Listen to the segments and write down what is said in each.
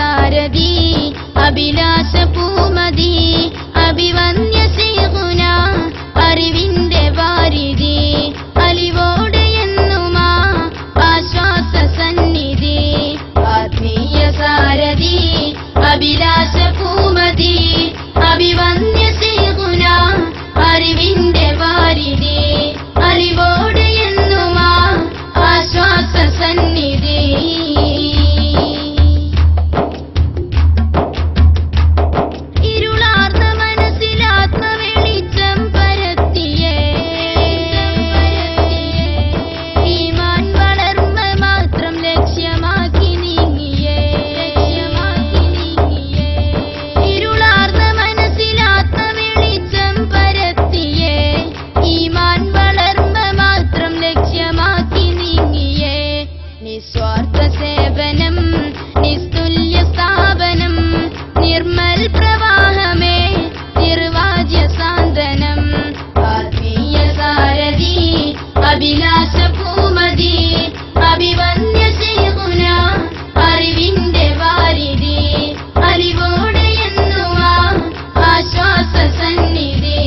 സാരഥി അഭിലാഷ പൂമതി അഭിവന്യ ശൈഖുന അറിവിന്റെ വാരിധി അലിവോടെ എന്നുമാ ആശ്വാസ സന്നിധി ആത്മീയ സാരഥി അഭിലാഷ പൂമതി അഭിവന്യ ശൈഖുന അറിവിന്റെ വാരിധി അലിവോടെ എന്നുമാ ആശ്വാസ സന്നിധി ഇരുളാർന്ന മനസ്സിലാത്മവെളിച്ചം പരത്തിയേ ഈമാൻ വളർമ്മ മാത്രം ലക്ഷ്യമാക്കി നീങ്ങിയേ ഇരുളാർന്ന മനസ്സിലാത്മവെളിച്ചം പരത്തിയേ ഈമാൻ വളർമ്മ മാത്രം ലക്ഷ്യമാക്കി നീങ്ങിയേ നിസ്വാർത്ഥ സേവനം നിസ്തുല്യ സ്ഥാപനം നിർമ്മൽ പ്രവാഹമേ നിർവാജ്യ സാന്ത്വനം ആത്മീയ സാരഥി അഭിലാഷ പൂമതി അഭിവന്യ ശൈഖുന അറിവിന്റെ വാരിധി അലിവോടെ എന്നുമാ ആശ്വാസ സന്നിധി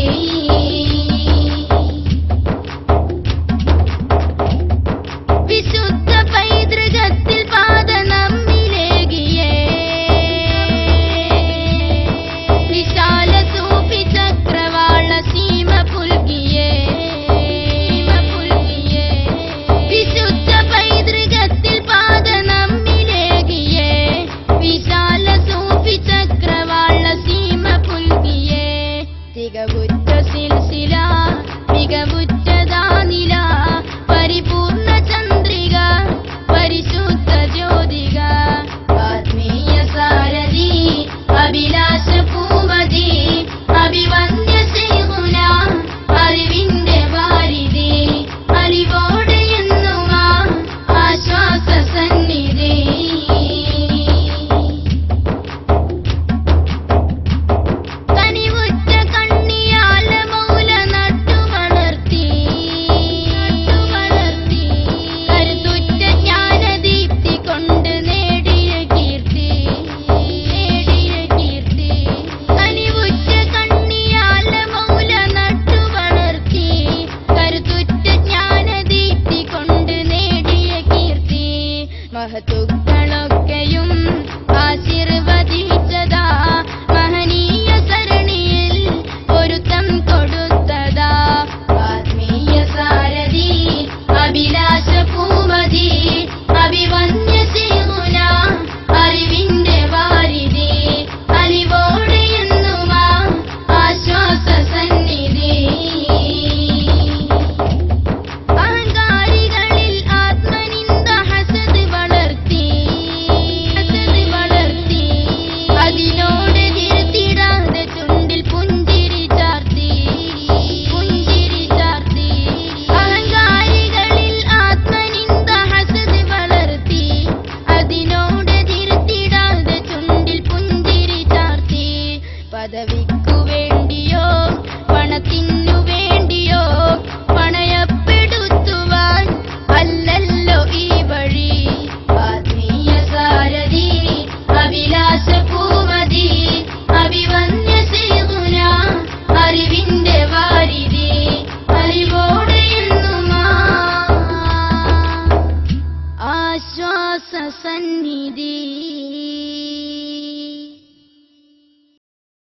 വിശുദ്ധ പൈതൃകത്തിൽ പാത നമ്മിലേകിയേ വിശാല സൂഫി ചക്രവാള സീമ പുൽകിയേ വിശുദ്ധ പൈതൃകത്തിൽ പാത നമ്മിലേകിയേ വിശാല സൂഫി ചക്രവാള സീമ പുൽകിയേ തികവുറ്റ സിൽസില മികവുറ്റതാനില പരിപൂർണ ചന്ദ്രിക പരിശുദ്ധ ജ്യോതിക ആത്മീയ സാരഥി അഭിലാഷ പൂമതി അഭിവന്യ ശൈഖുന അറിവിന്റെ വാരിധി അലിവോടെ എന്നുമാ ആശ്വാസ സന്നിധി കനിവുറ്റ കണ്ണിയാല മൗല നട്ടുവളർത്തി കരുത്തുറ്റ ജ്ഞാനദീപ്തി കൊണ്ട് നേടിയ കീർത്തി കനിവുറ്റ കണ്ണിയാല മൗല നട്ടുവളർത്തി കരുത്തുറ്റ ജ്ഞാനദീപ്തി കൊണ്ട് നേടിയ കീർത്തി മഹത്തുക്കളൊക്കെയും ആശീർവദിച്ചതാ മഹനീയ സരണിയിൽ പൊരുത്തം കൊടുത്തതാ ആത്മീയ സാരഥി അഭിലാഷ പൂമതി അഭിവന്യ ശൈഖുന അറിവിന്റെ വാരിധി അലിവോടെ എന്നുമാ ആശ്വാസ സന്നിധി അഹങ്കാരികളിൽ ആത്മനിന്ദ ഹസദ് വളർത്തി അതിനോട് തിരുത്തിടാതെ ചുണ്ടിൽ പുഞ്ചിരി ചാർത്തി അഹങ്കാരികളിൽ ആത്മനിന്ദ ഹസദ് വളർത്തി അതിനോട് തിരുത്തിടാതെ ചുണ്ടിൽ പുഞ്ചിരി ചാർത്തി പദവിക്കു വേണ്ടിയോ പണത്തിനു വേണ്ടിയോ പണയപ്പെടുത്തുവാൻ അല്ലല്ലോ ഈ വഴി ആത്മീയ സാരഥി അഭിലാഷ പൂമതി അഭിവന്യ ശൈഖുന അറിവിന്റെ വാരിധി അലിവോടെ എന്നുമാ ആശ്വാസ സന്നിധി